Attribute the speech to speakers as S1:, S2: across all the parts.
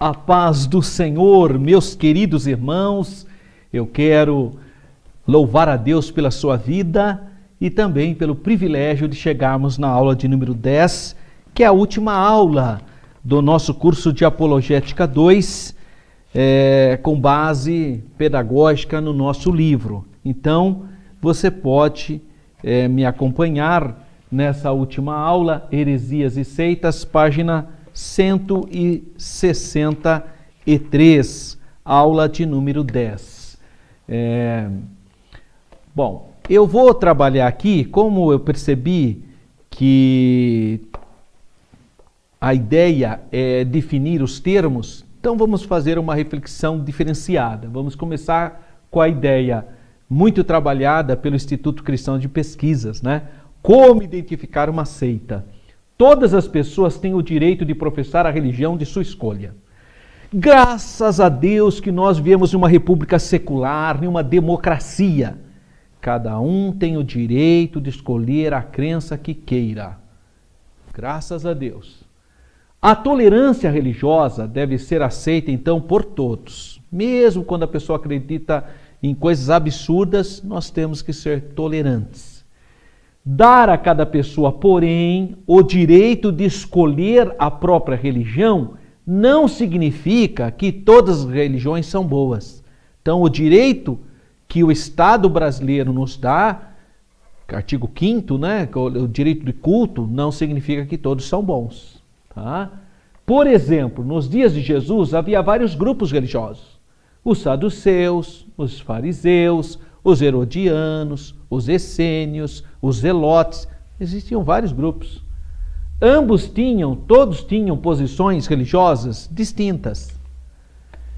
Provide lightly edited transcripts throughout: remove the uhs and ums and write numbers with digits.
S1: A paz do Senhor, meus queridos irmãos, eu quero louvar a Deus pela sua vida e também pelo privilégio de chegarmos na aula de número 10, que é a última aula do nosso curso de Apologética 2, com base pedagógica no nosso livro. Então, você pode me acompanhar nessa última aula, Heresias e Seitas, página 163, aula de número 10. Bom, eu vou trabalhar aqui, como eu percebi que a ideia é definir os termos, então vamos fazer uma reflexão diferenciada. Vamos começar com a ideia muito trabalhada pelo Instituto Cristão de Pesquisas, né? Como identificar uma seita? Todas as pessoas têm o direito de professar a religião de sua escolha. Graças a Deus que nós vivemos em uma república secular, em uma democracia. Cada um tem o direito de escolher a crença que queira. Graças a Deus. A tolerância religiosa deve ser aceita então por todos. Mesmo quando a pessoa acredita em coisas absurdas, nós temos que ser tolerantes. Dar a cada pessoa, porém, o direito de escolher a própria religião não significa que todas as religiões são boas. Então, o direito que o Estado brasileiro nos dá, artigo 5º, né, o direito de culto, não significa que todos são bons. Tá? Por exemplo, nos dias de Jesus havia vários grupos religiosos. Os saduceus, os fariseus, os herodianos, os essênios, os zelotes, existiam vários grupos. Todos tinham posições religiosas distintas.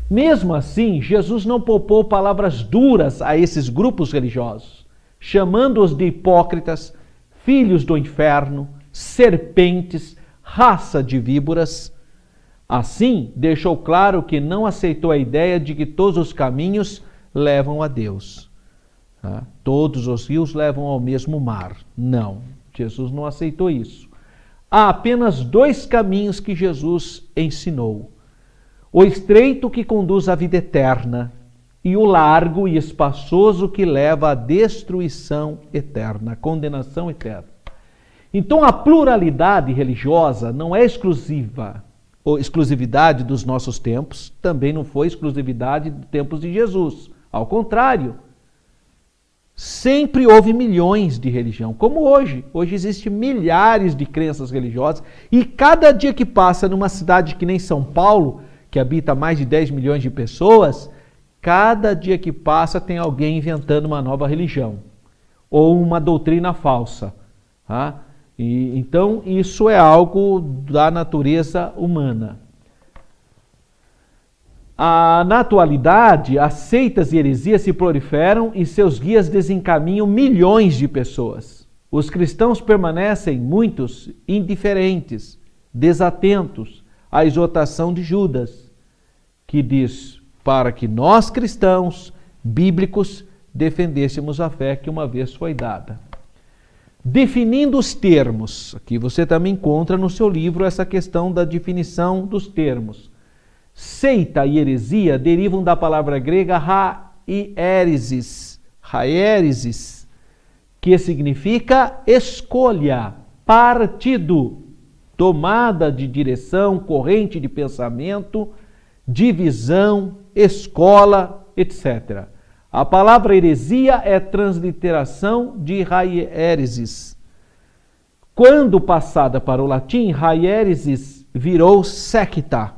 S1: Mesmo assim, Jesus não poupou palavras duras a esses grupos religiosos, chamando-os de hipócritas, filhos do inferno, serpentes, raça de víboras. Assim, deixou claro que não aceitou a ideia de que todos os caminhos levam a Deus. Todos os rios levam ao mesmo mar. Não, Jesus não aceitou isso. Há apenas dois caminhos que Jesus ensinou. O estreito que conduz à vida eterna e o largo e espaçoso que leva à destruição eterna, à condenação eterna. Então a pluralidade religiosa não é exclusividade dos nossos tempos, também não foi exclusividade dos tempos de Jesus. Ao contrário, sempre houve milhões de religião, como hoje. Hoje existem milhares de crenças religiosas e cada dia que passa numa cidade que nem São Paulo, que habita mais de 10 milhões de pessoas, cada dia que passa tem alguém inventando uma nova religião ou uma doutrina falsa. Tá? Então isso é algo da natureza humana. Na atualidade, as seitas e heresias se proliferam e seus guias desencaminham milhões de pessoas. Os cristãos permanecem, muitos, indiferentes, desatentos à exortação de Judas, que diz para que nós cristãos, bíblicos, defendêssemos a fé que uma vez foi dada. Definindo os termos, aqui você também encontra no seu livro essa questão da definição dos termos. Seita e heresia derivam da palavra grega haeresis, que significa escolha, partido, tomada de direção, corrente de pensamento, divisão, escola, etc. A palavra heresia é transliteração de haeresis. Quando passada para o latim, haeresis virou secta.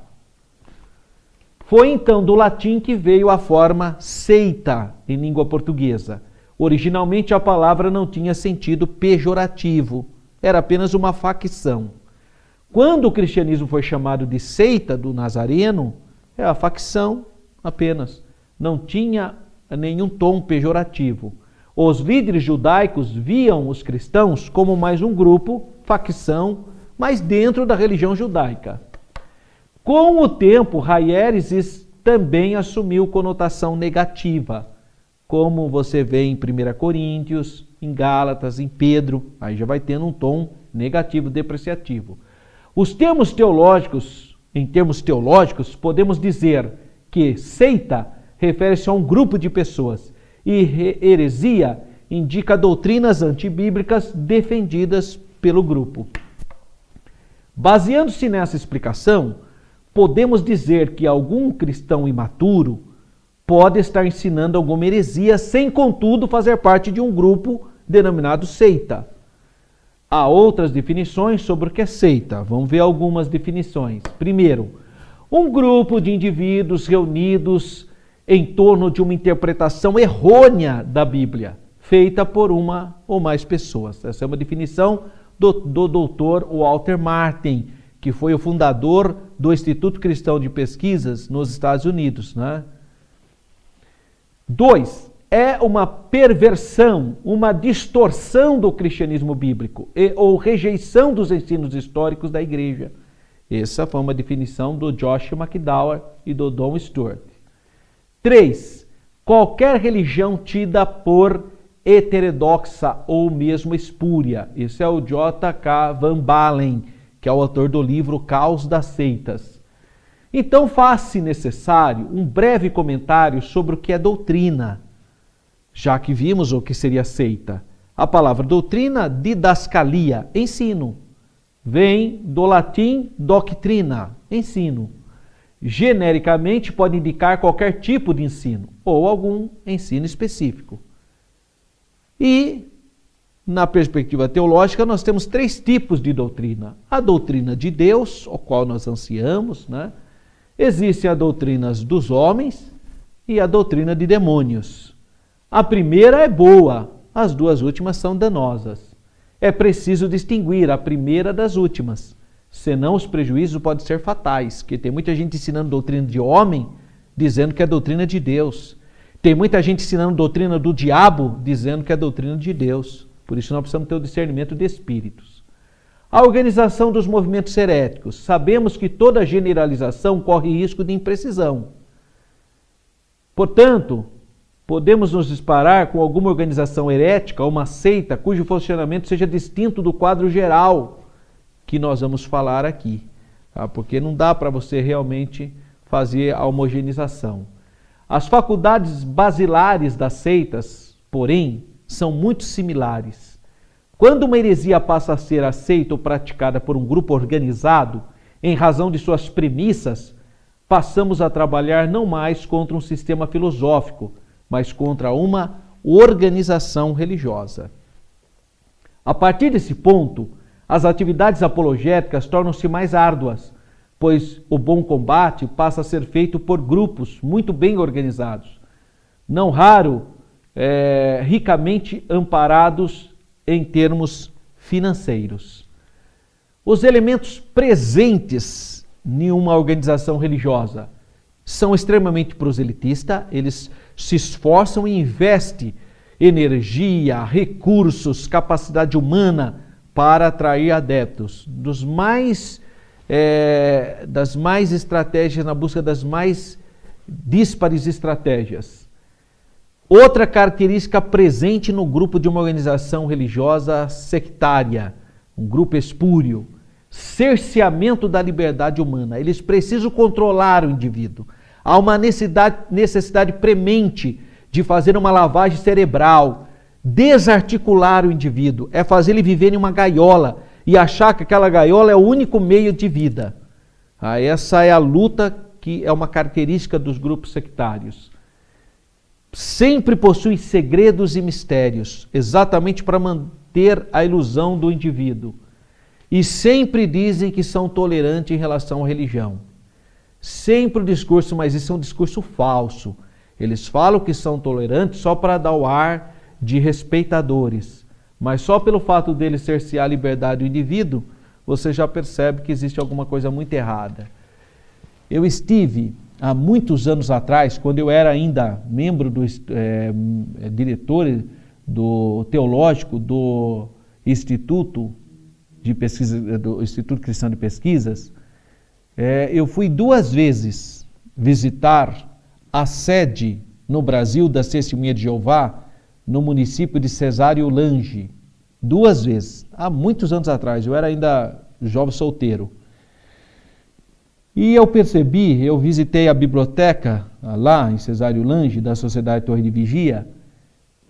S1: Foi então do latim que veio a forma seita em língua portuguesa. Originalmente a palavra não tinha sentido pejorativo, era apenas uma facção. Quando o cristianismo foi chamado de seita do Nazareno, é a facção apenas, não tinha nenhum tom pejorativo. Os líderes judaicos viam os cristãos como mais um grupo, facção, mas dentro da religião judaica. Com o tempo, haeresis também assumiu conotação negativa, como você vê em 1 Coríntios, em Gálatas, em Pedro, aí já vai tendo um tom negativo, depreciativo. Os termos teológicos em termos teológicos, podemos dizer que seita refere-se a um grupo de pessoas e heresia indica doutrinas antibíblicas defendidas pelo grupo. Baseando-se nessa explicação, podemos dizer que algum cristão imaturo pode estar ensinando alguma heresia sem, contudo, fazer parte de um grupo denominado seita. Há outras definições sobre o que é seita. Vamos ver algumas definições. Primeiro, um grupo de indivíduos reunidos em torno de uma interpretação errônea da Bíblia, feita por uma ou mais pessoas. Essa é uma definição do doutor Walter Martin, que foi o fundador do Instituto Cristão de Pesquisas nos Estados Unidos, né? 2. É uma perversão, uma distorção do cristianismo bíblico ou rejeição dos ensinos históricos da igreja. Essa foi uma definição do Josh McDowell e do Don Stewart. 3. Qualquer religião tida por heterodoxa ou mesmo espúria. Esse é o J.K. Van Balen, que é o autor do livro Caos das Seitas. Então faz-se necessário um breve comentário sobre o que é doutrina, já que vimos o que seria seita. A palavra doutrina, didascalia, ensino, vem do latim doctrina, ensino. Genericamente pode indicar qualquer tipo de ensino ou algum ensino específico. E, na perspectiva teológica, nós temos 3 tipos de doutrina. A doutrina de Deus, o qual nós ansiamos, né? Existem as doutrinas dos homens e a doutrina de demônios. A primeira é boa, as 2 últimas são danosas. É preciso distinguir a primeira das últimas, senão os prejuízos podem ser fatais, porque tem muita gente ensinando doutrina de homem, dizendo que é doutrina de Deus. Tem muita gente ensinando doutrina do diabo, dizendo que é doutrina de Deus. Por isso nós precisamos ter o discernimento de espíritos. A organização dos movimentos heréticos. Sabemos que toda generalização corre risco de imprecisão. Portanto, podemos nos disparar com alguma organização herética ou uma seita cujo funcionamento seja distinto do quadro geral que nós vamos falar aqui. Tá? Porque não dá para você realmente fazer a homogeneização. As faculdades basilares das seitas, porém, são muito similares. Quando uma heresia passa a ser aceita ou praticada por um grupo organizado, em razão de suas premissas, passamos a trabalhar não mais contra um sistema filosófico, mas contra uma organização religiosa. A partir desse ponto, as atividades apologéticas tornam-se mais árduas, pois o bom combate passa a ser feito por grupos muito bem organizados, não raro, ricamente amparados em termos financeiros. Os elementos presentes em uma organização religiosa são extremamente proselitistas, eles se esforçam e investem energia, recursos, capacidade humana para atrair adeptos. Das mais estratégias, na busca das mais díspares estratégias. Outra característica presente no grupo de uma organização religiosa sectária, um grupo espúrio, cerceamento da liberdade humana. Eles precisam controlar o indivíduo. Há uma necessidade premente de fazer uma lavagem cerebral, desarticular o indivíduo, é fazer ele viver em uma gaiola e achar que aquela gaiola é o único meio de vida. Essa é a luta que é uma característica dos grupos sectários. Sempre possuem segredos e mistérios, exatamente para manter a ilusão do indivíduo. E sempre dizem que são tolerantes em relação à religião. Sempre o discurso, mas isso é um discurso falso. Eles falam que são tolerantes só para dar o ar de respeitadores. Mas só pelo fato deles cercear a liberdade do indivíduo, você já percebe que existe alguma coisa muito errada. Eu estive há muitos anos atrás, quando eu era ainda membro diretor do teológico do Instituto de Pesquisa, do Instituto Cristão de Pesquisas, eu fui 2 vezes visitar a sede no Brasil da Testemunha de Jeová, no município de Cesário Lange. 2 vezes, há muitos anos atrás, eu era ainda jovem solteiro. E eu percebi, eu visitei a biblioteca lá em Cesário Lange, da Sociedade Torre de Vigia,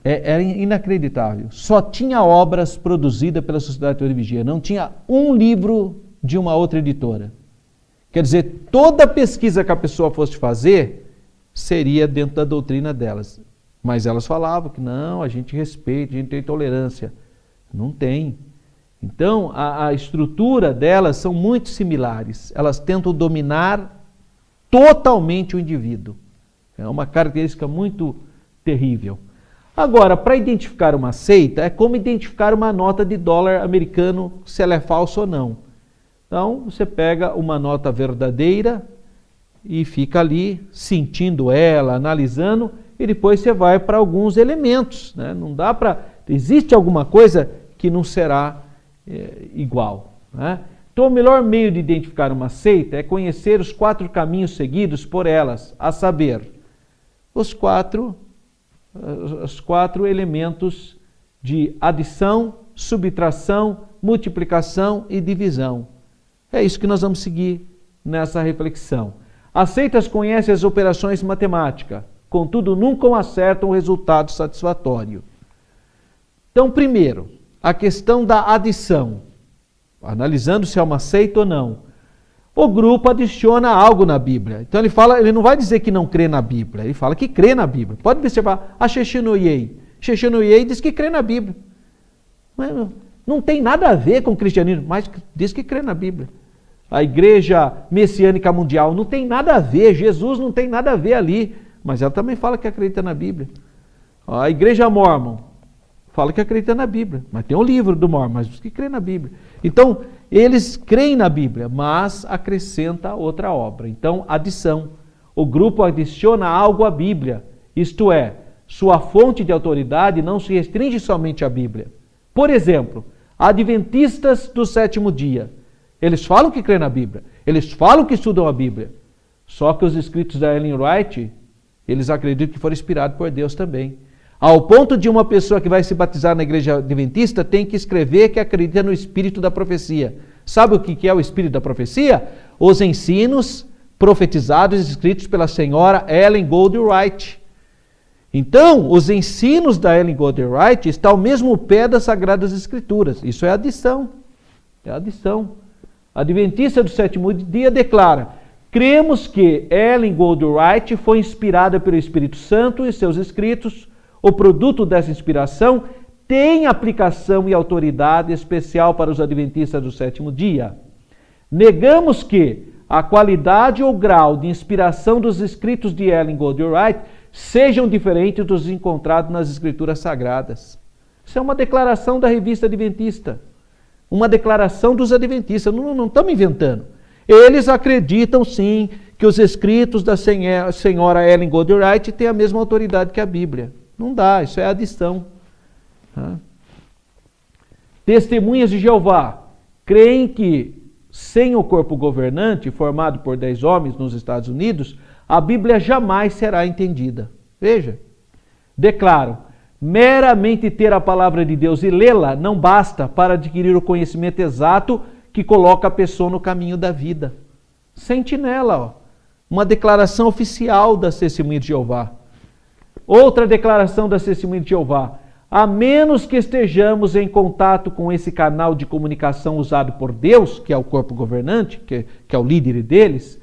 S1: era inacreditável. Só tinha obras produzidas pela Sociedade Torre de Vigia, não tinha um livro de uma outra editora. Quer dizer, toda pesquisa que a pessoa fosse fazer seria dentro da doutrina delas. Mas elas falavam que não, a gente respeita, a gente tem tolerância. Não tem. Então, a estrutura delas são muito similares. Elas tentam dominar totalmente o indivíduo. É uma característica muito terrível. Agora, para identificar uma seita, é como identificar uma nota de dólar americano, se ela é falsa ou não. Então, você pega uma nota verdadeira e fica ali sentindo ela, analisando, e depois você vai para alguns elementos. Né? Não dá para... Existe alguma coisa que não será igual. Né? Então, o melhor meio de identificar uma seita é conhecer os 4 caminhos seguidos por elas, a saber, os quatro elementos de adição, subtração, multiplicação e divisão. É isso que nós vamos seguir nessa reflexão. As seitas conhecem as operações matemáticas, contudo nunca acertam o resultado satisfatório. Então, primeiro, a questão da adição. Analisando se é uma seita ou não. O grupo adiciona algo na Bíblia. Então ele não vai dizer que não crê na Bíblia, ele fala que crê na Bíblia. Pode observar, a Shechinoyei. Shechinoyei diz que crê na Bíblia. Mas não tem nada a ver com o cristianismo, mas diz que crê na Bíblia. A Igreja Messiânica Mundial não tem nada a ver, Jesus não tem nada a ver ali, mas ela também fala que acredita na Bíblia. A Igreja Mórmon fala que acredita na Bíblia, mas tem um livro do Mórmon, mas diz que crê na Bíblia. Então, eles creem na Bíblia, mas acrescenta outra obra. Então, adição. O grupo adiciona algo à Bíblia, isto é, sua fonte de autoridade não se restringe somente à Bíblia. Por exemplo, adventistas do 7º dia. Eles falam que creem na Bíblia, eles falam que estudam a Bíblia. Só que os escritos da Ellen White, eles acreditam que foram inspirados por Deus também. Ao ponto de uma pessoa que vai se batizar na igreja adventista tem que escrever que acredita no espírito da profecia. Sabe o que é o espírito da profecia? Os ensinos profetizados e escritos pela senhora Ellen Gold Wright. Então, os ensinos da Ellen Gold Wright estão ao mesmo pé das Sagradas Escrituras. Isso é adição. É adição. A Adventista do 7º dia declara: cremos que Ellen Gold Wright foi inspirada pelo Espírito Santo e seus escritos. O produto dessa inspiração tem aplicação e autoridade especial para os adventistas do 7º dia. Negamos que a qualidade ou grau de inspiração dos escritos de Ellen Gold Wright sejam diferentes dos encontrados nas Escrituras Sagradas. Isso é uma declaração da revista Adventista. Uma declaração dos adventistas. Não estamos inventando. Eles acreditam sim que os escritos da senhora Ellen Gold Wright têm a mesma autoridade que a Bíblia. Não dá, isso é adição. Testemunhas de Jeová creem que, sem o corpo governante, formado por 10 homens nos Estados Unidos, a Bíblia jamais será entendida. Veja, declaram, meramente ter a palavra de Deus e lê-la não basta para adquirir o conhecimento exato que coloca a pessoa no caminho da vida. Sentinela, uma declaração oficial das Testemunhas de Jeová. Outra declaração da Testemunha de Jeová: a menos que estejamos em contato com esse canal de comunicação usado por Deus, que é o corpo governante, que é o líder deles,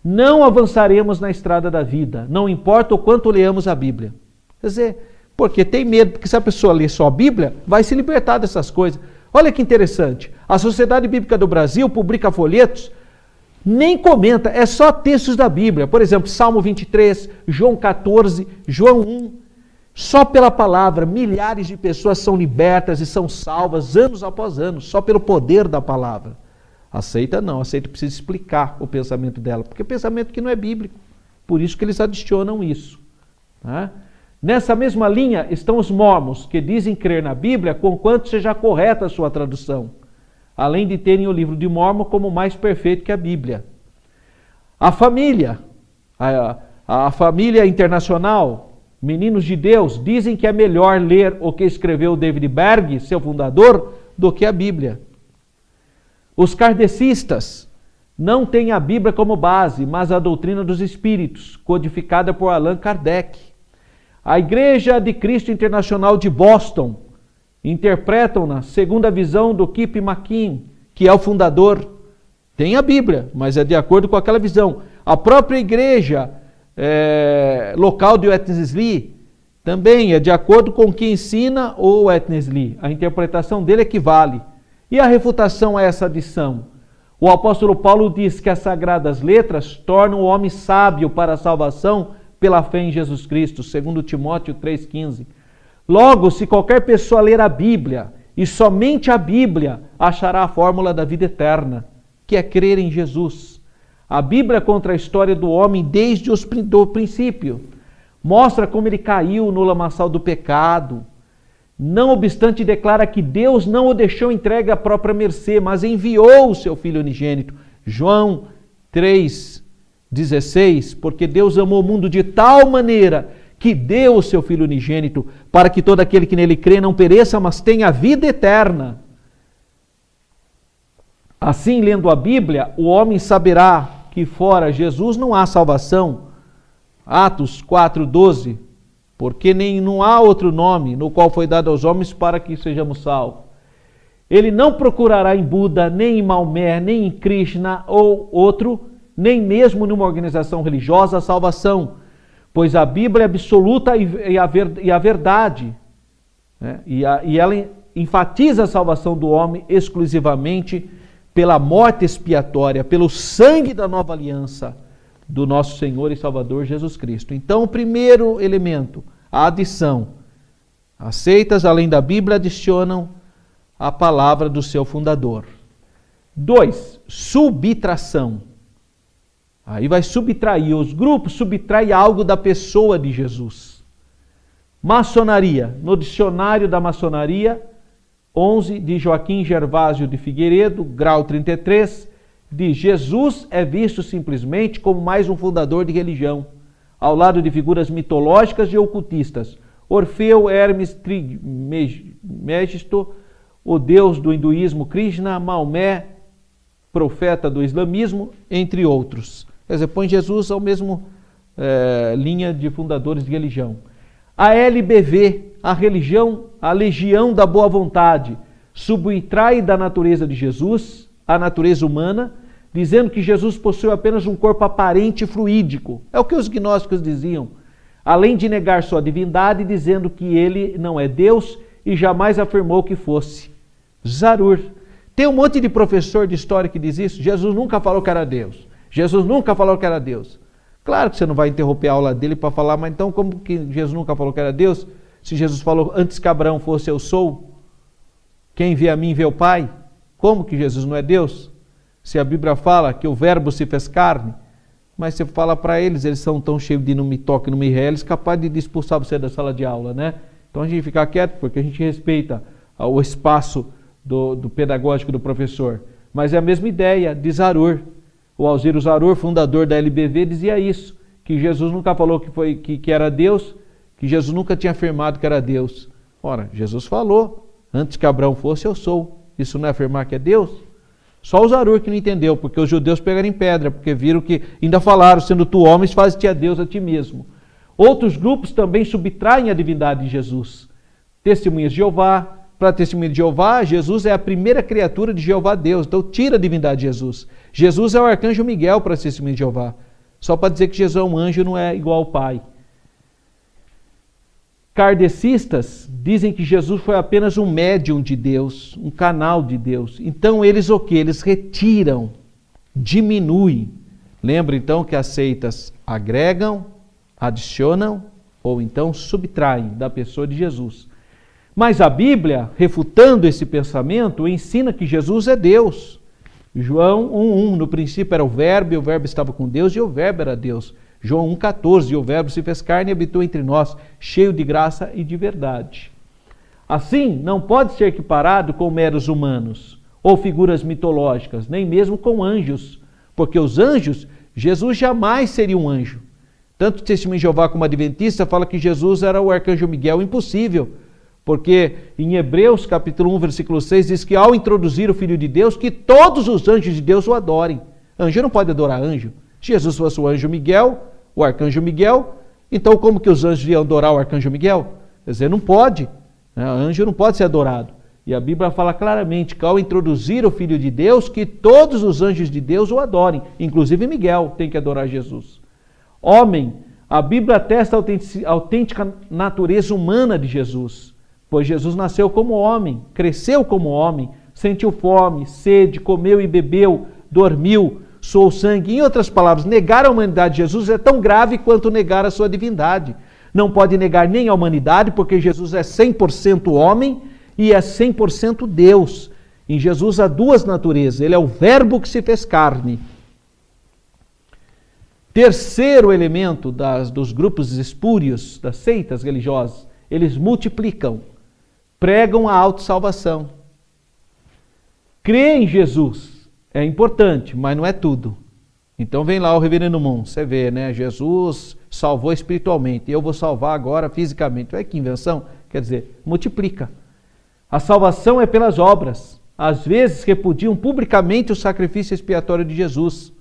S1: não avançaremos na estrada da vida, não importa o quanto leamos a Bíblia. Quer dizer, porque tem medo, porque se a pessoa lê só a Bíblia, vai se libertar dessas coisas. Olha que interessante, a Sociedade Bíblica do Brasil publica folhetos, nem comenta, é só textos da Bíblia. Por exemplo, Salmo 23, João 14, João 1. Só pela palavra, milhares de pessoas são libertas e são salvas anos após anos, só pelo poder da palavra. A seita não, a seita precisa explicar o pensamento dela, porque é pensamento que não é bíblico. Por isso que eles adicionam isso. Tá? Nessa mesma linha estão os mormons, que dizem crer na Bíblia, conquanto seja correta a sua tradução, além de terem o livro de Mórmon como mais perfeito que a Bíblia. A família, a família internacional, Meninos de Deus, dizem que é melhor ler o que escreveu David Berg, seu fundador, do que a Bíblia. Os kardecistas não tem a Bíblia como base, mas a doutrina dos Espíritos, codificada por Allan Kardec. A Igreja de Cristo Internacional de Boston interpretam-na segundo a visão do Kip McKean, que é o fundador. Tem a Bíblia, mas é de acordo com aquela visão. A própria igreja local de Wetney também é de acordo com o que ensina o Wetney. A interpretação dele é que vale. E a refutação a essa adição? O apóstolo Paulo diz que as sagradas letras tornam o homem sábio para a salvação pela fé em Jesus Cristo, segundo Timóteo 3,15. Logo, se qualquer pessoa ler a Bíblia, e somente a Bíblia, achará a fórmula da vida eterna, que é crer em Jesus. A Bíblia conta a história do homem desde o princípio. Mostra como ele caiu no lamaçal do pecado. Não obstante, declara que Deus não o deixou entregue à própria mercê, mas enviou o seu Filho unigênito. João 3,16, porque Deus amou o mundo de tal maneira que deu o seu Filho unigênito, para que todo aquele que nele crê não pereça, mas tenha a vida eterna. Assim, lendo a Bíblia, o homem saberá que fora Jesus não há salvação. Atos 4,12, porque não há outro nome no qual foi dado aos homens para que sejamos salvos. Ele não procurará em Buda, nem em Maomé, nem em Krishna ou outro, nem mesmo numa organização religiosa a salvação, pois a Bíblia é absoluta e a verdade, né? E ela enfatiza a salvação do homem exclusivamente pela morte expiatória, pelo sangue da nova aliança do nosso Senhor e Salvador Jesus Cristo. Então, o primeiro elemento, a adição. As seitas, além da Bíblia, adicionam a palavra do seu fundador. 2, subtração. Aí vai subtrair, os grupos subtraem algo da pessoa de Jesus. Maçonaria, no dicionário da maçonaria, 11, de Joaquim Gervásio de Figueiredo, grau 33, diz: Jesus é visto simplesmente como mais um fundador de religião, ao lado de figuras mitológicas e ocultistas. Orfeu, Hermes, Trismegisto, o deus do hinduísmo Krishna, Maomé, profeta do islamismo, entre outros. Quer dizer, põe Jesus ao mesmo linha de fundadores de religião. A LBV, a Legião da Boa Vontade, subtrai da natureza de Jesus a natureza humana, dizendo que Jesus possui apenas um corpo aparente e fluídico. É o que os gnósticos diziam. Além de negar sua divindade, dizendo que ele não é Deus e jamais afirmou que fosse. Zarur. Tem um monte de professor de história que diz isso. Jesus nunca falou que era Deus. Jesus nunca falou que era Deus. Claro que você não vai interromper a aula dele para falar, mas então como que Jesus nunca falou que era Deus? Se Jesus falou, antes que Abraão fosse, eu sou. Quem vê a mim vê o Pai. Como que Jesus não é Deus? Se a Bíblia fala que o verbo se fez carne, mas você fala para eles, eles são tão cheios de não me toque, não me ré, eles capazes de expulsar você da sala de aula, né? Então a gente fica quieto, porque a gente respeita o espaço do pedagógico do professor. Mas é a mesma ideia de Zarur. O Alziro Zarur, fundador da LBV, dizia isso, que Jesus nunca falou que era Deus, que Jesus nunca tinha afirmado que era Deus. Ora, Jesus falou, antes que Abraão fosse, eu sou. Isso não é afirmar que é Deus? Só o Zarur que não entendeu, porque os judeus pegaram em pedra, porque viram que ainda falaram, sendo tu homens, faz-te a Deus a ti mesmo. Outros grupos também subtraem a divindade de Jesus. Testemunhas de Jeová. Para testemunha de Jeová, Jesus é a primeira criatura de Jeová Deus, então tira a divindade de Jesus. Jesus é o arcanjo Miguel para testemunha de Jeová. Só para dizer que Jesus é um anjo não é igual ao Pai. Kardecistas dizem que Jesus foi apenas um médium de Deus, um canal de Deus. Então eles o quê? Eles retiram, diminuem. Lembra então que as seitas agregam, adicionam ou então subtraem da pessoa de Jesus. Mas a Bíblia, refutando esse pensamento, ensina que Jesus é Deus. João 1,1, no princípio era o Verbo, e o Verbo estava com Deus, e o Verbo era Deus. João 1,14, e o Verbo se fez carne e habitou entre nós, cheio de graça e de verdade. Assim, não pode ser equiparado com meros humanos, ou figuras mitológicas, nem mesmo com anjos, porque os anjos, Jesus jamais seria um anjo. Tanto o Testemunho de Jeová como o Adventista fala que Jesus era o arcanjo Miguel, impossível. Porque em Hebreus capítulo 1, versículo 6, diz que ao introduzir o Filho de Deus, que todos os anjos de Deus o adorem. Anjo não pode adorar anjo. Se Jesus fosse o anjo Miguel, o arcanjo Miguel, então como que os anjos iam adorar o arcanjo Miguel? Quer dizer, não pode. Né? O anjo não pode ser adorado. E a Bíblia fala claramente que ao introduzir o Filho de Deus, que todos os anjos de Deus o adorem. Inclusive Miguel tem que adorar Jesus. Homem, a Bíblia atesta a autêntica natureza humana de Jesus. Pois Jesus nasceu como homem, cresceu como homem, sentiu fome, sede, comeu e bebeu, dormiu, suou sangue. Em outras palavras, negar a humanidade de Jesus é tão grave quanto negar a sua divindade. Não pode negar nem a humanidade, porque Jesus é 100% homem e é 100% Deus. Em Jesus há duas naturezas. Ele é o verbo que se fez carne. Terceiro elemento dos grupos espúrios, das seitas religiosas, eles multiplicam, pregam a autossalvação. Crer em Jesus é importante, mas não é tudo. Então vem lá o reverendo Moon, você vê, né? Jesus salvou espiritualmente, eu vou salvar agora fisicamente. Olha que invenção, quer dizer, multiplica. A salvação é pelas obras. Às vezes repudiam publicamente o sacrifício expiatório de Jesus.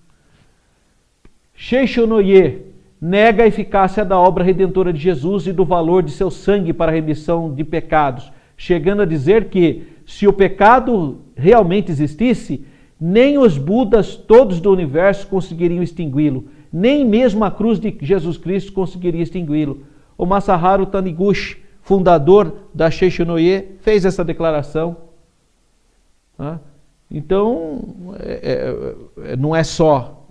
S1: Sheichonoye nega a eficácia da obra redentora de Jesus e do valor de seu sangue para a remissão de pecados, chegando a dizer que, se o pecado realmente existisse, nem os Budas todos do universo conseguiriam extingui-lo, nem mesmo a cruz de Jesus Cristo conseguiria extingui-lo. O Masaharu Taniguchi, fundador da Sheichonoye, fez essa declaração. Então, não é só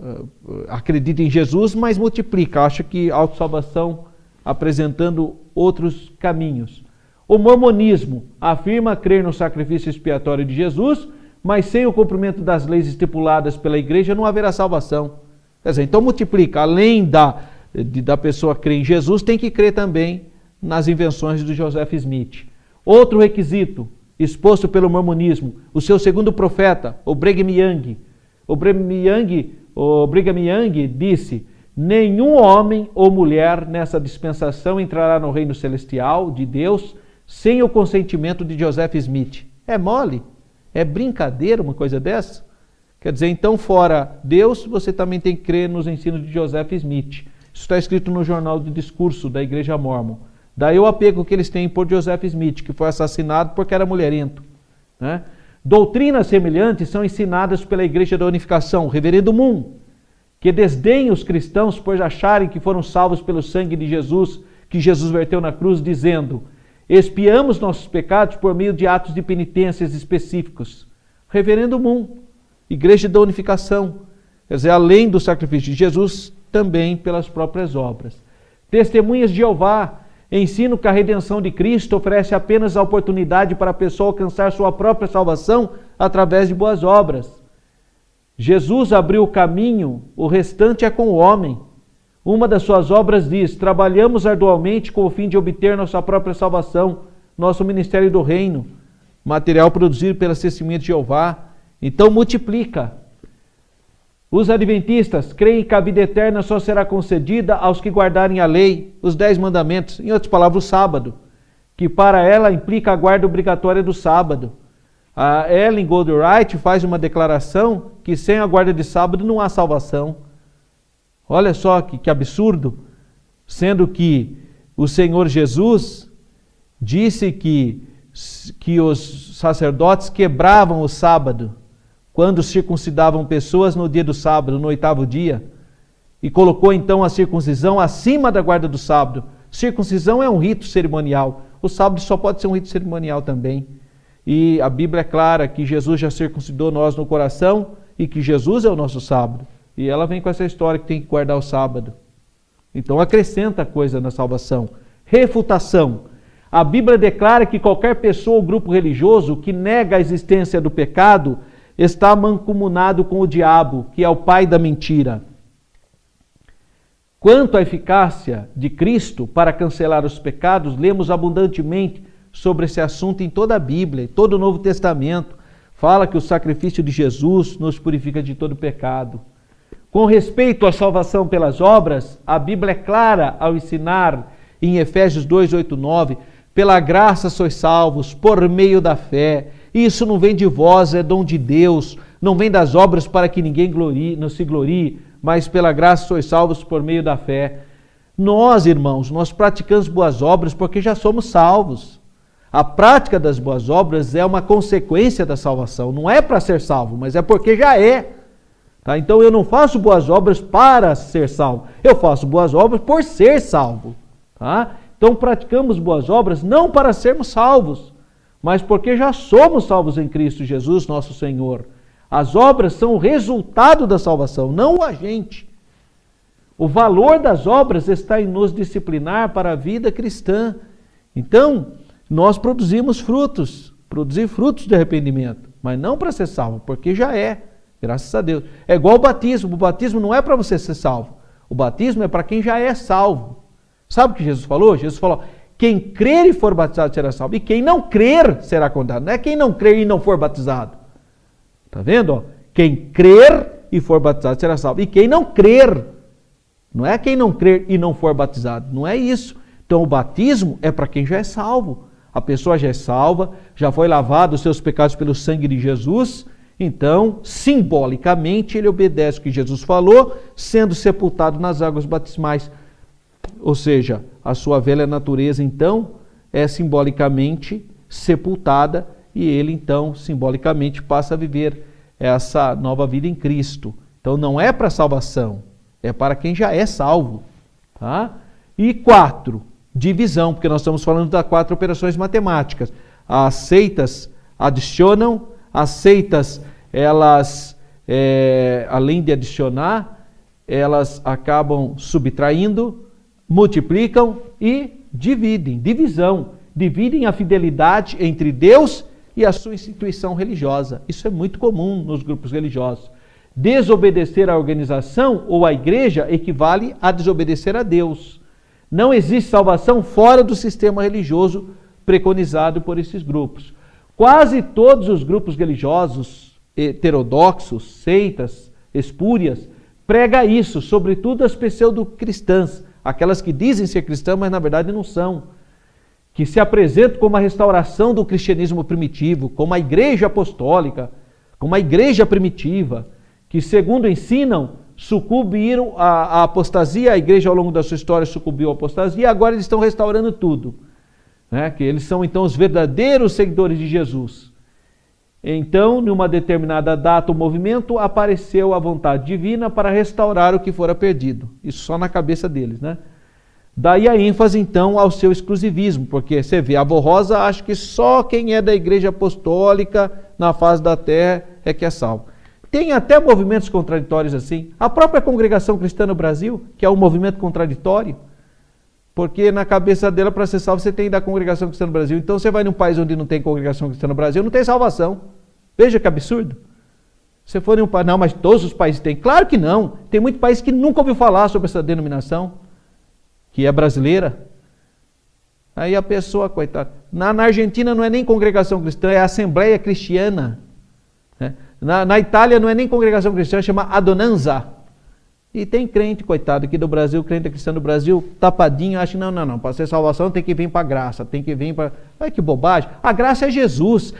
S1: acredita em Jesus, mas multiplica. Acha que autossalvação apresentando outros caminhos. O mormonismo afirma crer no sacrifício expiatório de Jesus, mas sem o cumprimento das leis estipuladas pela igreja não haverá salvação. Quer dizer, então multiplica. Além da pessoa crer em Jesus, tem que crer também nas invenções do Joseph Smith. Outro requisito exposto pelo mormonismo, o seu segundo profeta, o Brigham Young. O Brigham Young disse: nenhum homem ou mulher nessa dispensação entrará no reino celestial de Deus sem o consentimento de Joseph Smith. É mole? É brincadeira uma coisa dessa? Quer dizer, então, fora Deus, você também tem que crer nos ensinos de Joseph Smith. Isso está escrito no Jornal de Discurso da Igreja Mórmon. Daí o apego que eles têm por Joseph Smith, que foi assassinado porque era mulherento. Né? Doutrinas semelhantes são ensinadas pela Igreja da Unificação, o Reverendo Moon, que desdenha os cristãos por acharem que foram salvos pelo sangue de Jesus, que Jesus verteu na cruz, dizendo: expiamos nossos pecados por meio de atos de penitências específicos. Reverendo Moon, Igreja da Unificação, quer dizer, além do sacrifício de Jesus, também pelas próprias obras. Testemunhas de Jeová ensinam que a redenção de Cristo oferece apenas a oportunidade para a pessoa alcançar sua própria salvação através de boas obras. Jesus abriu o caminho, o restante é com o homem. Uma das suas obras diz: trabalhamos arduamente com o fim de obter nossa própria salvação, nosso ministério do reino, material produzido pelas testemunhas de Jeová. Então multiplica. Os adventistas creem que a vida eterna só será concedida aos que guardarem a lei, os 10 mandamentos, em outras palavras, o sábado, que para ela implica a guarda obrigatória do sábado. A Ellen Goldwright faz uma declaração que sem a guarda de sábado não há salvação. Olha só que absurdo, sendo que o Senhor Jesus disse que os sacerdotes quebravam o sábado quando circuncidavam pessoas no dia do sábado, no 8º dia, e colocou então a circuncisão acima da guarda do sábado. Circuncisão é um rito cerimonial, o sábado só pode ser um rito cerimonial também. E a Bíblia é clara que Jesus já circuncidou nós no coração e que Jesus é o nosso sábado. E ela vem com essa história que tem que guardar o sábado. Então acrescenta coisa na salvação. Refutação. A Bíblia declara que qualquer pessoa ou grupo religioso que nega a existência do pecado está mancomunado com o diabo, que é o pai da mentira. Quanto à eficácia de Cristo para cancelar os pecados, lemos abundantemente sobre esse assunto em toda a Bíblia, em todo o Novo Testamento. Fala que o sacrifício de Jesus nos purifica de todo pecado. Com respeito à salvação pelas obras, a Bíblia é clara ao ensinar em Efésios 2, 8, 9, pela graça sois salvos, por meio da fé. Isso não vem de vós, é dom de Deus, não vem das obras para que ninguém não se glorie, mas pela graça sois salvos por meio da fé. Nós, irmãos, nós praticamos boas obras porque já somos salvos. A prática das boas obras é uma consequência da salvação. Não é para ser salvo, mas é porque já é. Tá? Então eu não faço boas obras para ser salvo. Eu faço boas obras por ser salvo. Tá? Então praticamos boas obras não para sermos salvos, mas porque já somos salvos em Cristo Jesus, nosso Senhor. As obras são o resultado da salvação, não o agente. O valor das obras está em nos disciplinar para a vida cristã. Então, nós produzimos frutos, produzir frutos de arrependimento, mas não para ser salvo, porque já é, graças a Deus. É igual o batismo não é para você ser salvo, o batismo é para quem já é salvo. Sabe o que Jesus falou? Jesus falou, quem crer e for batizado será salvo, e quem não crer será condenado. Não é quem não crer e não for batizado. Está vendo? Quem crer e for batizado será salvo, e quem não crer, não é quem não crer e não for batizado, não é isso. Então o batismo é para quem já é salvo. A pessoa já é salva, já foi lavado os seus pecados pelo sangue de Jesus, então, simbolicamente, ele obedece o que Jesus falou, sendo sepultado nas águas batismais. Ou seja, a sua velha natureza, então, é simbolicamente sepultada e ele, então, simbolicamente passa a viver essa nova vida em Cristo. Então, não é para salvação, é para quem já é salvo. Tá? E 4, divisão, porque nós estamos falando das 4 operações matemáticas. As seitas adicionam, as seitas, elas, além de adicionar, elas acabam subtraindo, multiplicam e dividem. Divisão. Dividem a fidelidade entre Deus e a sua instituição religiosa. Isso é muito comum nos grupos religiosos. Desobedecer à organização ou à igreja equivale a desobedecer a Deus. Não existe salvação fora do sistema religioso preconizado por esses grupos. Quase todos os grupos religiosos, heterodoxos, seitas, espúrias, prega isso, sobretudo as pseudo-cristãs, aquelas que dizem ser cristãs, mas na verdade não são, que se apresentam como a restauração do cristianismo primitivo, como a igreja apostólica, como a igreja primitiva, que segundo ensinam, sucumbiram à apostasia, a igreja ao longo da sua história sucumbiu à apostasia, e agora eles estão restaurando tudo. Né? Que eles são então os verdadeiros seguidores de Jesus. Então, numa determinada data, o movimento apareceu a vontade divina para restaurar o que fora perdido. Isso só na cabeça deles, né? Daí a ênfase então ao seu exclusivismo, porque você vê, a avó Rosa acha que só quem é da igreja apostólica na face da terra é que é salvo. Tem até movimentos contraditórios assim. A própria Congregação Cristã no Brasil, que é um movimento contraditório, porque na cabeça dela, para ser salvo, você tem da Congregação Cristã no Brasil. Então você vai num país onde não tem Congregação Cristã no Brasil, não tem salvação. Veja que absurdo. Você for em um país, não, mas todos os países têm. Claro que não. Tem muito país que nunca ouviu falar sobre essa denominação, que é brasileira. Aí a pessoa, coitada. Na Argentina não é nem Congregação Cristã, é Assembleia Cristiana. Né? Na Itália não é nem Congregação Cristã, chama Adonanza. E tem crente, coitado, aqui do Brasil, crente cristão do Brasil, tapadinho, acha que não, para ser salvação tem que vir para a graça, tem que vir para... Ai, que bobagem. A graça é Jesus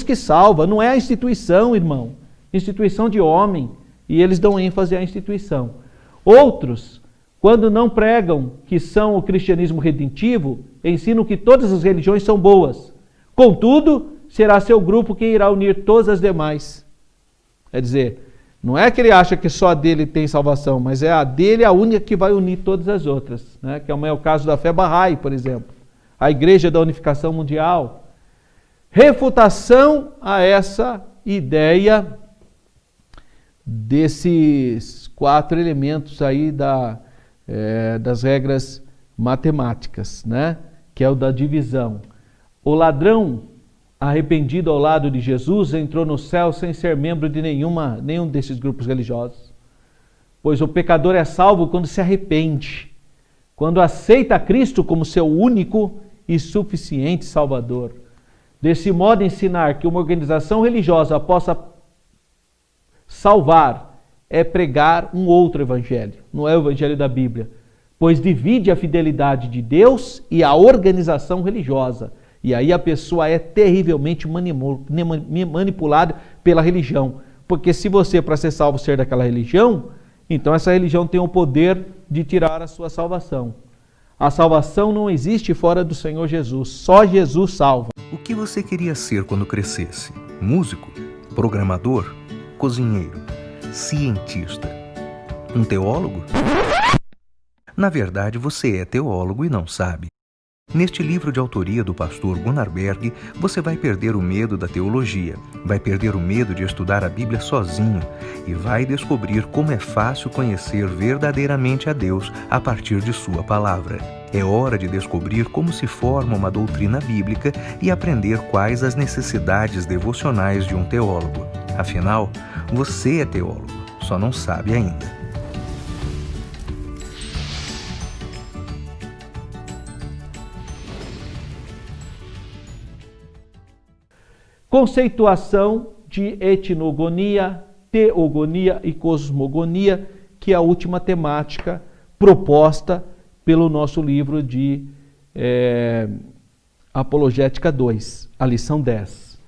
S1: que salva, não é a instituição, irmão. Instituição de homem, e eles dão ênfase à instituição. Outros, quando não pregam que são o cristianismo redentivo, ensinam que todas as religiões são boas. Contudo, será seu grupo quem irá unir todas as demais. Quer dizer, não é que ele acha que só a dele tem salvação, mas é a dele a única que vai unir todas as outras, né? Que é o caso da fé Bahá'í, por exemplo. A Igreja da Unificação Mundial. Refutação a essa ideia desses 4 elementos aí das regras matemáticas, né? Que é o da divisão. O ladrão arrependido ao lado de Jesus, entrou no céu sem ser membro de nenhum desses grupos religiosos. Pois o pecador é salvo quando se arrepende, quando aceita Cristo como seu único e suficiente Salvador. Desse modo, ensinar que uma organização religiosa possa salvar é pregar um outro evangelho, não é o evangelho da Bíblia, pois divide a fidelidade de Deus e a organização religiosa. E aí a pessoa é terrivelmente manipulada pela religião. Porque se você, para ser salvo, ser daquela religião, então essa religião tem o poder de tirar a sua salvação. A salvação não existe fora do Senhor Jesus. Só Jesus salva.
S2: O que você queria ser quando crescesse? Músico? Programador? Cozinheiro? Cientista? Um teólogo? Na verdade, você é teólogo e não sabe. Neste livro de autoria do pastor Gunnar Berg, você vai perder o medo da teologia, vai perder o medo de estudar a Bíblia sozinho e vai descobrir como é fácil conhecer verdadeiramente a Deus a partir de sua palavra. É hora de descobrir como se forma uma doutrina bíblica e aprender quais as necessidades devocionais de um teólogo. Afinal, você é teólogo, só não sabe ainda.
S1: Conceituação de etnogonia, teogonia e cosmogonia, que é a última temática proposta pelo nosso livro de Apologética 2, a lição 10.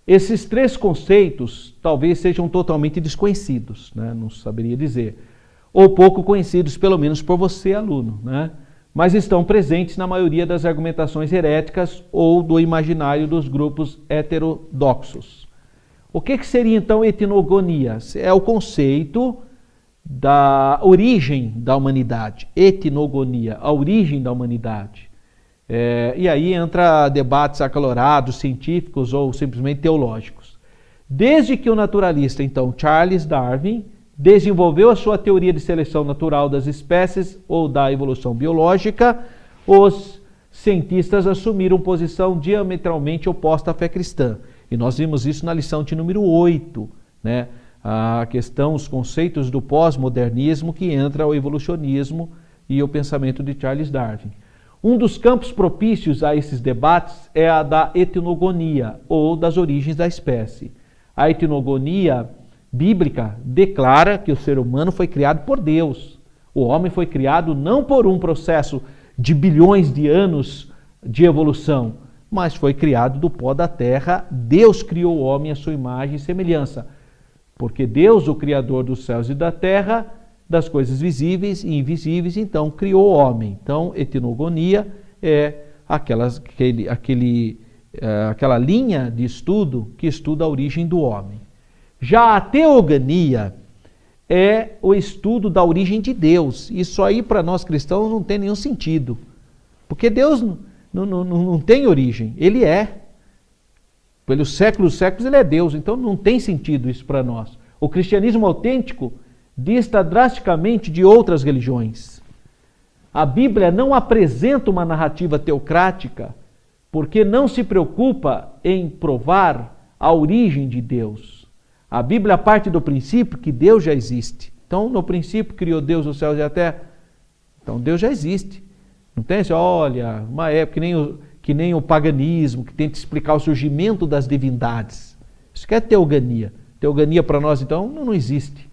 S1: Esses três conceitos talvez sejam totalmente desconhecidos, né? Não saberia dizer, ou pouco conhecidos, pelo menos por você, aluno, né? Mas estão presentes na maioria das argumentações heréticas ou do imaginário dos grupos heterodoxos. O que seria então etnogonia? É o conceito da origem da humanidade. Etnogonia, a origem da humanidade. E aí entra debates acalorados, científicos ou simplesmente teológicos. Desde que o naturalista, então, Charles Darwin, desenvolveu a sua teoria de seleção natural das espécies ou da evolução biológica, os cientistas assumiram posição diametralmente oposta à fé cristã. E nós vimos isso na lição de número 8, né? A questão, os conceitos do pós-modernismo, que entra o evolucionismo e o pensamento de Charles Darwin. Um dos campos propícios a esses debates é a da etnogonia, ou das origens da espécie. A etnogonia bíblica declara que o ser humano foi criado por Deus. O homem foi criado não por um processo de bilhões de anos de evolução, mas foi criado do pó da terra. Deus criou o homem à sua imagem e semelhança. Porque Deus, o Criador dos céus e da terra, das coisas visíveis e invisíveis, então criou o homem. Então, etnogonia é aquela linha de estudo que estuda a origem do homem. Já a teogonia é o estudo da origem de Deus. Isso aí para nós cristãos não tem nenhum sentido. Porque Deus não tem origem, Ele é. Pelos séculos dos séculos Ele é Deus, então não tem sentido isso para nós. O cristianismo autêntico dista drasticamente de outras religiões. A Bíblia não apresenta uma narrativa teocrática porque não se preocupa em provar a origem de Deus. A Bíblia parte do princípio que Deus já existe. Então, no princípio, criou Deus os céus e a terra. Então, Deus já existe. Não tem assim, olha, uma época que nem o paganismo, que tenta explicar o surgimento das divindades. Isso que é teogonia. Teogonia para nós, então, não existe.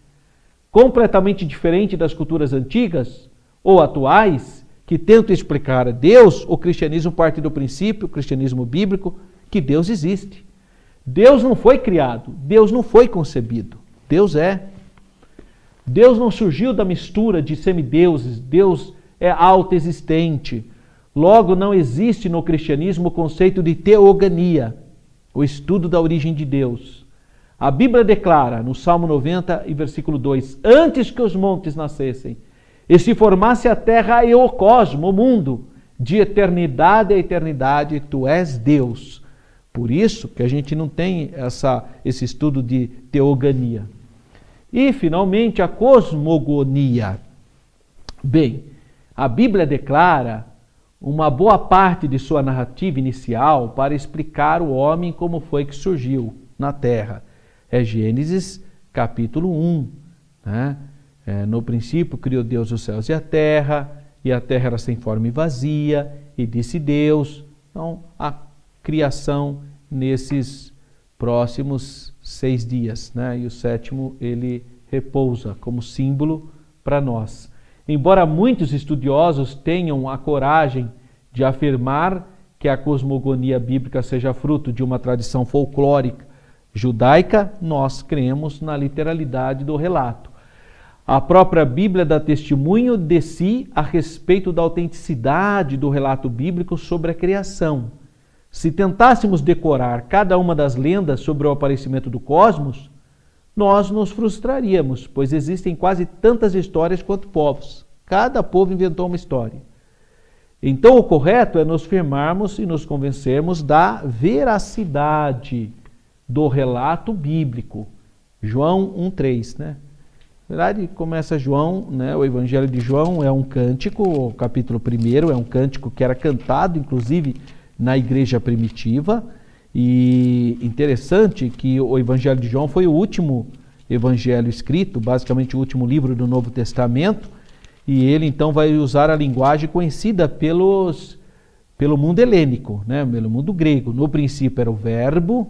S1: Completamente diferente das culturas antigas ou atuais, que tentam explicar Deus, o cristianismo parte do princípio, o cristianismo bíblico, que Deus existe. Deus não foi criado, Deus não foi concebido, Deus é. Deus não surgiu da mistura de semideuses, Deus é autoexistente. Logo, não existe no cristianismo o conceito de teogonia, o estudo da origem de Deus. A Bíblia declara, no Salmo 90 e versículo 2, antes que os montes nascessem, e se formasse a terra e o cosmo, o mundo, de eternidade a eternidade, tu és Deus. Por isso que a gente não tem esse estudo de teogonia. E, finalmente, a cosmogonia. Bem, a Bíblia declara uma boa parte de sua narrativa inicial para explicar o homem como foi que surgiu na Terra. É Gênesis capítulo 1. Né? No princípio criou Deus os céus e a terra era sem forma e vazia, e disse Deus. Então, a criação nesses próximos 6 dias, né? E o 7º ele repousa como símbolo para nós. Embora muitos estudiosos tenham a coragem de afirmar que a cosmogonia bíblica seja fruto de uma tradição folclórica judaica, nós cremos na literalidade do relato. A própria Bíblia dá testemunho de si a respeito da autenticidade do relato bíblico sobre a criação. Se tentássemos decorar cada uma das lendas sobre o aparecimento do cosmos, nós nos frustraríamos, pois existem quase tantas histórias quanto povos. Cada povo inventou uma história. Então, o correto é nos firmarmos e nos convencermos da veracidade do relato bíblico. João 1,3, né? Na verdade, começa João, né? O Evangelho de João é um cântico, o capítulo 1 é um cântico que era cantado, inclusive, na igreja primitiva. E interessante que o Evangelho de João foi o último evangelho escrito, basicamente o último livro do Novo Testamento, e ele então vai usar a linguagem conhecida pelo mundo helênico, né? Pelo mundo grego. No princípio era o Verbo,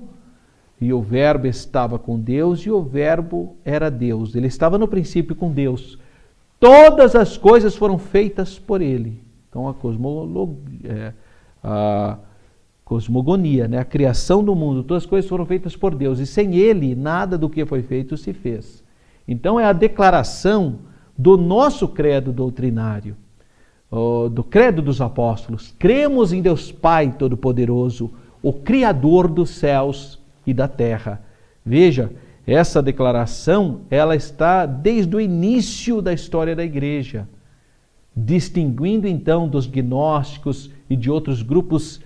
S1: e o Verbo estava com Deus, e o Verbo era Deus. Ele estava no princípio com Deus. Todas as coisas foram feitas por ele. Então a cosmogonia, né? A criação do mundo, todas as coisas foram feitas por Deus. E sem ele, nada do que foi feito se fez. Então é a declaração do nosso credo doutrinário, do credo dos apóstolos. Cremos em Deus Pai Todo-Poderoso, o Criador dos céus e da terra. Veja, essa declaração, ela está desde o início da história da igreja, distinguindo então dos gnósticos e de outros grupos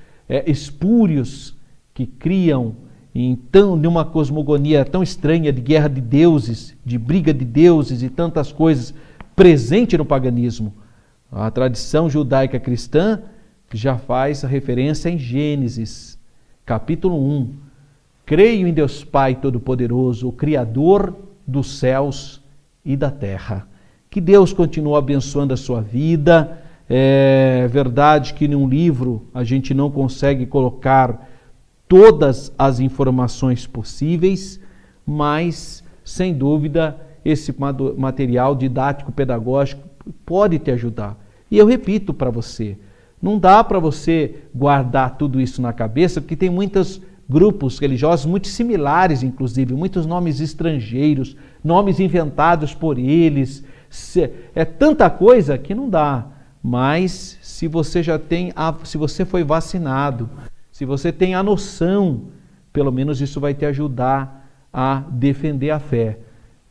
S1: espúrios que criam então numa cosmogonia tão estranha de guerra de deuses, de briga de deuses e tantas coisas presente no paganismo. A tradição judaica cristã já faz referência em Gênesis, capítulo 1. Creio em Deus Pai Todo-Poderoso, o Criador dos céus e da terra. Que Deus continue abençoando a sua vida. É verdade que num livro a gente não consegue colocar todas as informações possíveis, mas, sem dúvida, esse material didático-pedagógico pode te ajudar. E eu repito para você, não dá para você guardar tudo isso na cabeça, porque tem muitos grupos religiosos muito similares, inclusive, muitos nomes estrangeiros, nomes inventados por eles. É tanta coisa que não dá. Mas se você se você foi vacinado, se você tem a noção, pelo menos isso vai te ajudar a defender a fé.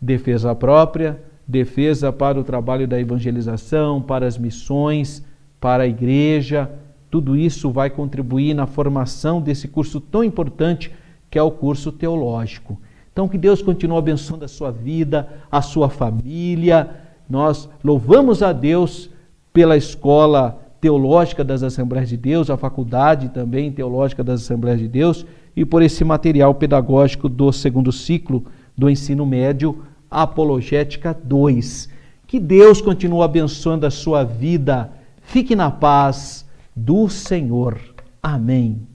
S1: Defesa própria, defesa para o trabalho da evangelização, para as missões, para a igreja. Tudo isso vai contribuir na formação desse curso tão importante que é o curso teológico. Então, que Deus continue abençoando a sua vida, a sua família. Nós louvamos a Deus pela Escola Teológica das Assembleias de Deus, a Faculdade também Teológica das Assembleias de Deus, e por esse material pedagógico do segundo ciclo do ensino médio, Apologética 2. Que Deus continue abençoando a sua vida. Fique na paz do Senhor. Amém.